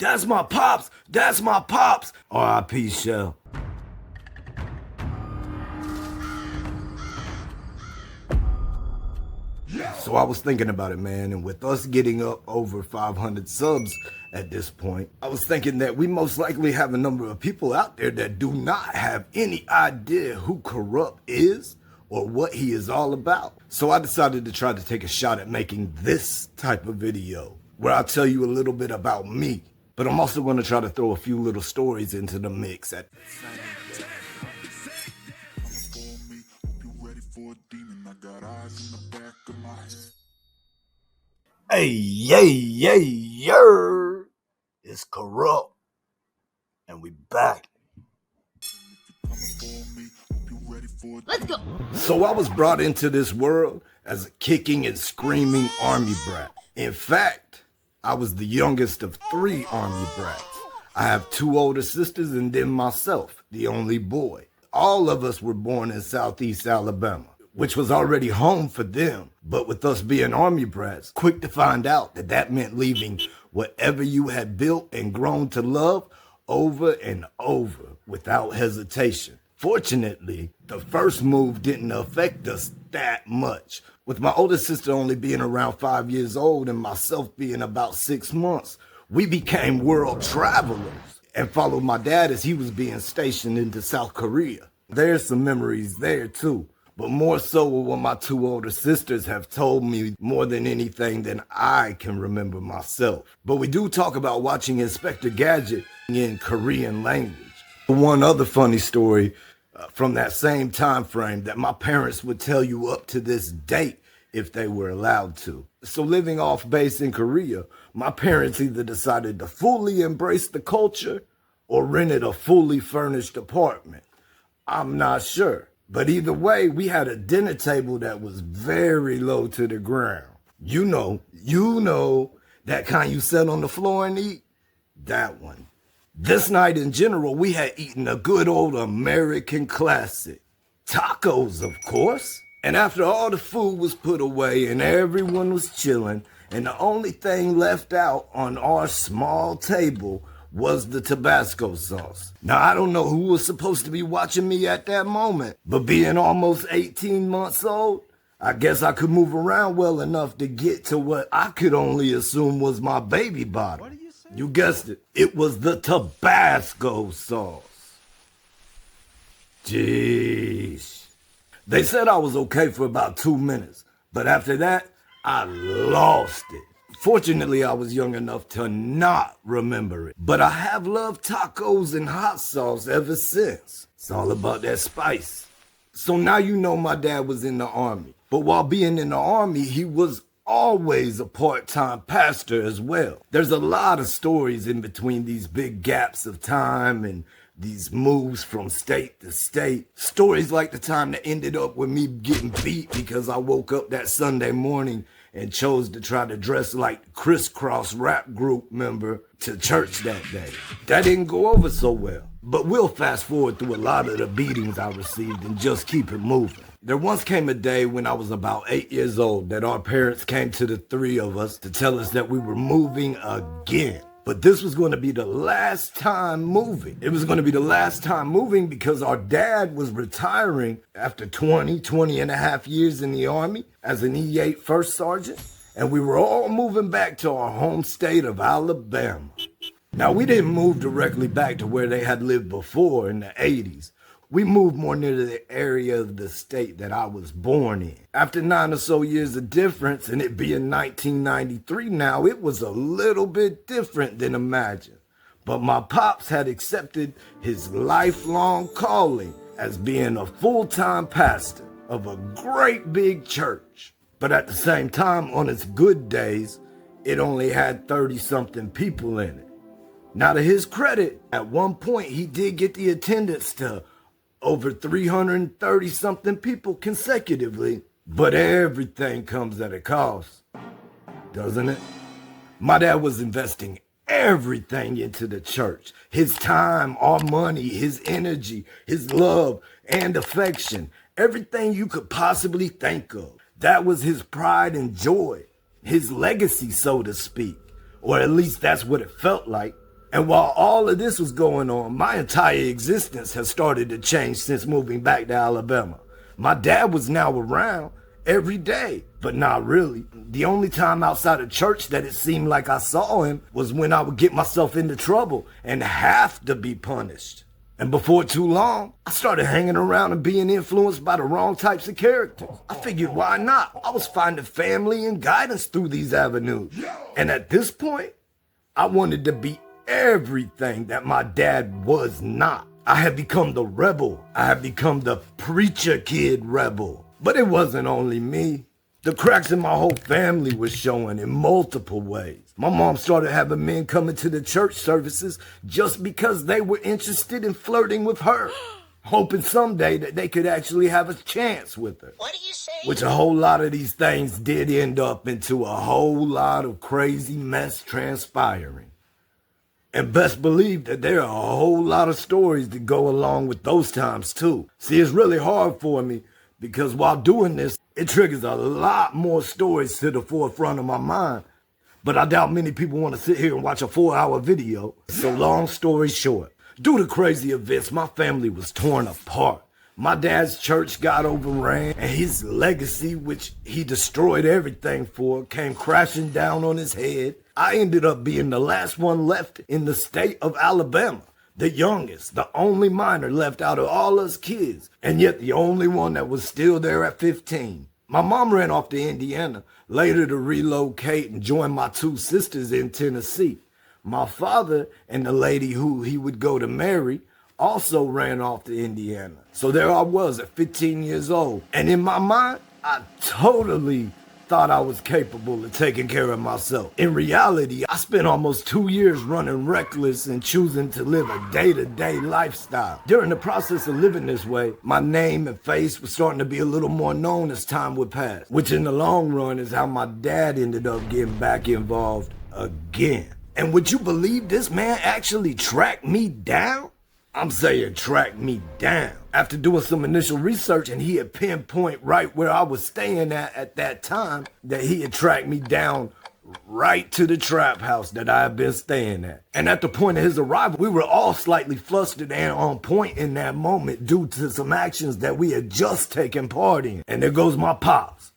That's my pops! That's my pops! R.I.P. Shell. So I was thinking about it, man, and with us getting up over 500 subs at this point, I was thinking that we most likely have a number of people out there that do not have any idea who Corrupt is or what he is all about. So I decided to try to take a shot at making this type of video where I'll tell you a little bit about me, but I'm also going to try to throw a few little stories into the mix at the same time. Hey, yay, yay, yer! It's Corrupt, and we back. Let's go! So I was brought into this world as a kicking and screaming army brat. In fact, I was the youngest of 3 army brats. I have 2 older sisters and then myself, the only boy. All of us were born in Southeast Alabama, which was already home for them. But with us being army brats, quick to find out that that meant leaving whatever you had built and grown to love over and over without hesitation. Fortunately, the first move didn't affect us that much. With my older sister only being around 5 years old and myself being about 6 months, we became world travelers and followed my dad as he was being stationed into South Korea. There's some memories there too, but more so what my 2 older sisters have told me more than anything than I can remember myself. But we do talk about watching Inspector Gadget in Korean language. One other funny story from that same time frame that my parents would tell you up to this date if they were allowed to. So living off base in Korea, my parents either decided to fully embrace the culture or rented a fully furnished apartment. I'm not sure. But either way, we had a dinner table that was very low to the ground. You know, that kind you sit on the floor and eat? That one. This night in general, we had eaten a good old American classic. Tacos, of course. And after all the food was put away and everyone was chilling, and the only thing left out on our small table was the Tabasco sauce. Now, I don't know who was supposed to be watching me at that moment, but being almost 18 months old, I guess I could move around well enough to get to what I could only assume was my baby bottle. What are you saying? You guessed it. It was the Tabasco sauce. Jeez. They said I was okay for about 2 minutes, but after that, I lost it. Fortunately, I was young enough to not remember it, but I have loved tacos and hot sauce ever since. It's all about that spice. So now you know my dad was in the Army, but while being in the Army, he was always a part-time pastor as well. There's a lot of stories in between these big gaps of time and these moves from state to state. Stories like the time that ended up with me getting beat because I woke up that Sunday morning and chose to try to dress like Crisscross rap group member to church that day. That didn't go over so well. But we'll fast forward through a lot of the beatings I received and just keep it moving. There once came a day when I was about 8 years old that our parents came to the 3 of us to tell us that we were moving again. But this was going to be the last time moving. It was going to be the last time moving because our dad was retiring after 20 and a half years in the Army as an E8 First Sergeant. And we were all moving back to our home state of Alabama. Now, we didn't move directly back to where they had lived before in the 80s. We moved more near the area of the state that I was born in. After 9 or so years of difference, and it being 1993 now, it was a little bit different than imagined. But my pops had accepted his lifelong calling as being a full-time pastor of a great big church. But at the same time, on its good days, it only had 30-something people in it. Now, to his credit, at one point, he did get the attendance to over 330-something people consecutively, but everything comes at a cost, doesn't it? My dad was investing everything into the church. His time, our money, his energy, his love and affection, everything you could possibly think of. That was his pride and joy, his legacy, so to speak, or at least that's what it felt like. And while all of this was going on, my entire existence has started to change since moving back to Alabama. My dad was now around every day, but not really. The only time outside of church that it seemed like I saw him was when I would get myself into trouble and have to be punished. And before too long, I started hanging around and being influenced by the wrong types of characters. I figured, why not? I was finding family and guidance through these avenues. And at this point, I wanted to be everything that my dad was not. I had become the rebel. I had become the preacher kid rebel. But it wasn't only me. The cracks in my whole family were showing in multiple ways. My mom started having men coming to the church services just because they were interested in flirting with her, hoping someday that they could actually have a chance with her. What do you say? Which a whole lot of these things did end up into a whole lot of crazy mess transpiring. And best believe that there are a whole lot of stories that go along with those times too. See, it's really hard for me because while doing this, it triggers a lot more stories to the forefront of my mind. But I doubt many people want to sit here and watch a 4-hour video. So long story short, due to crazy events, my family was torn apart. My dad's church got overran, and his legacy, which he destroyed everything for, came crashing down on his head. I ended up being the last one left in the state of Alabama. The youngest, the only minor left out of all us kids, and yet the only one that was still there at 15. My mom ran off to Indiana, later to relocate and join my 2 sisters in Tennessee. My father and the lady who he would go to marry also ran off to Indiana. So there I was at 15 years old. And in my mind, I totally thought I was capable of taking care of myself. In reality, I spent almost 2 years running reckless and choosing to live a day-to-day lifestyle. During the process of living this way, my name and face was starting to be a little more known as time would pass, which in the long run is how my dad ended up getting back involved again. And would you believe this man actually tracked me down? I'm saying track me down. After doing some initial research, and he had pinpoint right where I was staying at that time, that he had tracked me down right to the trap house that I had been staying at. And at the point of his arrival, we were all slightly flustered and on point in that moment due to some actions that we had just taken part in. And there goes my pops,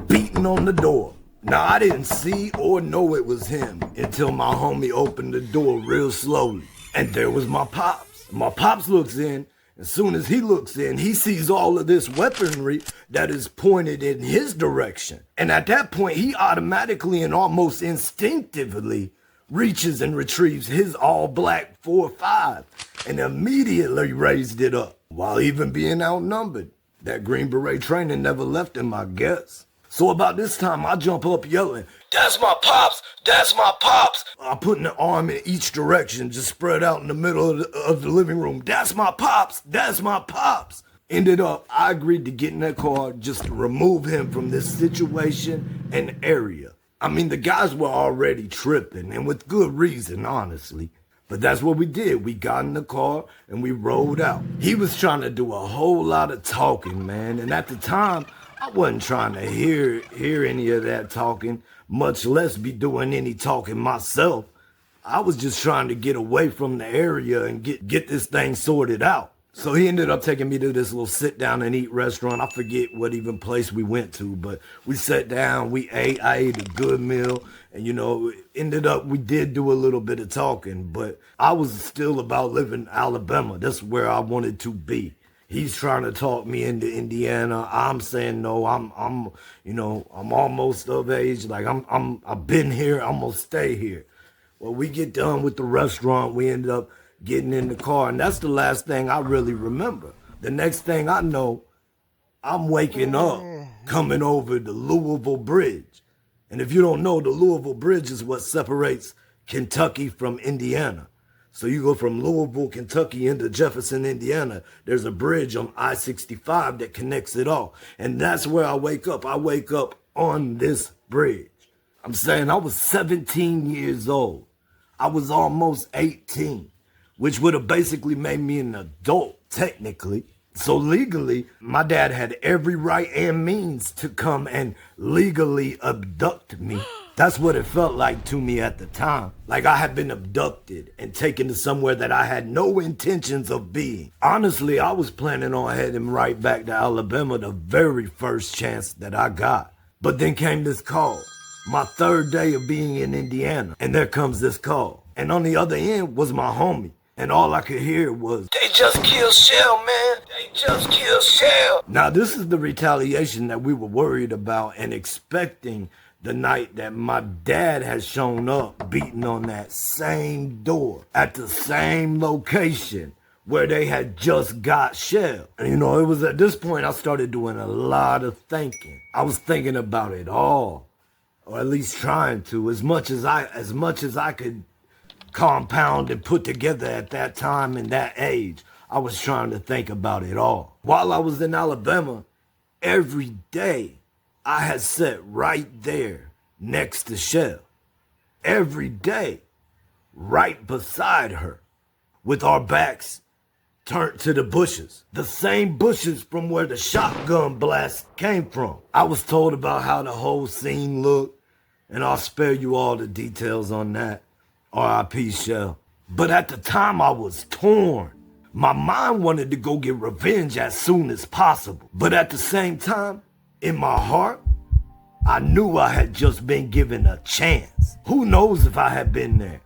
beating on the door. Now, I didn't see or know it was him until my homie opened the door real slowly. And there was my pops. My pops looks in. As soon as he looks in, he sees all of this weaponry that is pointed in his direction. And at that point, he automatically and almost instinctively reaches and retrieves his all-black 4.5 and immediately raised it up. While even being outnumbered, that Green Beret training never left him, I guess. So about this time, I jump up yelling, "That's my pops! That's my pops!" I put an arm in each direction, just spread out in the middle of the living room. "That's my pops! That's my pops!" Ended up, I agreed to get in that car just to remove him from this situation and area. I mean, the guys were already tripping, and with good reason, honestly. But that's what we did. We got in the car and we rode out. He was trying to do a whole lot of talking, man. And at the time, I wasn't trying to hear any of that talking, much less be doing any talking myself. I was just trying to get away from the area and get this thing sorted out. So he ended up taking me to this little sit down and eat restaurant. I forget what even place we went to, but we sat down, we ate, I ate a good meal. And ended up, we did do a little bit of talking, but I was still about living in Alabama. That's where I wanted to be. He's trying to talk me into Indiana. I'm saying no. I'm almost of age. Like I've been here. I'm gonna stay here. Well, we get done with the restaurant. We end up getting in the car, and that's the last thing I really remember. The next thing I know, I'm waking up, coming over the Louisville Bridge. And if you don't know, the Louisville Bridge is what separates Kentucky from Indiana. So you go from Louisville, Kentucky into Jefferson, Indiana. There's a bridge on I-65 that connects it all. And that's where I wake up. I wake up on this bridge. I'm saying I was 17 years old. I was almost 18, which would have basically made me an adult, technically. So legally, my dad had every right and means to come and legally abduct me. That's what it felt like to me at the time. Like I had been abducted and taken to somewhere that I had no intentions of being. Honestly, I was planning on heading right back to Alabama the very first chance that I got. But then came this call. My third day of being in Indiana. And there comes this call. And on the other end was my homie. And all I could hear was, "They just killed Shell, man. They just killed Shell." Now this is the retaliation that we were worried about and expecting the night that my dad had shown up beating on that same door at the same location where they had just got Shell. And it was at this point I started doing a lot of thinking. I was thinking about it all, or at least trying to, as much as I could compound and put together at that time and that age. I was trying to think about it all. While I was in Alabama, every day I had sat right there next to Shell. Every day, right beside her, with our backs turned to the bushes. The same bushes from where the shotgun blast came from. I was told about how the whole scene looked, and I'll spare you all the details on that. R.I.P. Shell. But at the time I was torn. My mind wanted to go get revenge as soon as possible. But at the same time, in my heart, I knew I had just been given a chance. Who knows if I had been there?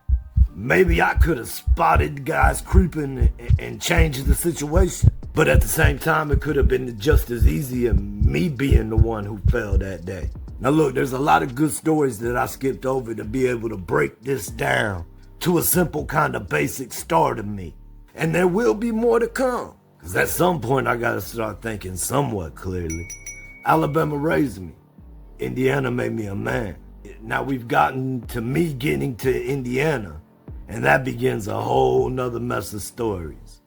Maybe I could have spotted guys creeping and changed the situation. But at the same time, it could have been just as easy as me being the one who fell that day. Now look, there's a lot of good stories that I skipped over to be able to break this down to a simple kind of basic start of me. And there will be more to come. Because at some point I gotta start thinking somewhat clearly. Alabama raised me. Indiana made me a man. Now we've gotten to me getting to Indiana, and that begins a whole nother mess of stories.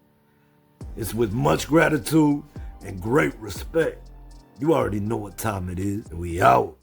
It's with much gratitude and great respect. You already know what time it is. We out.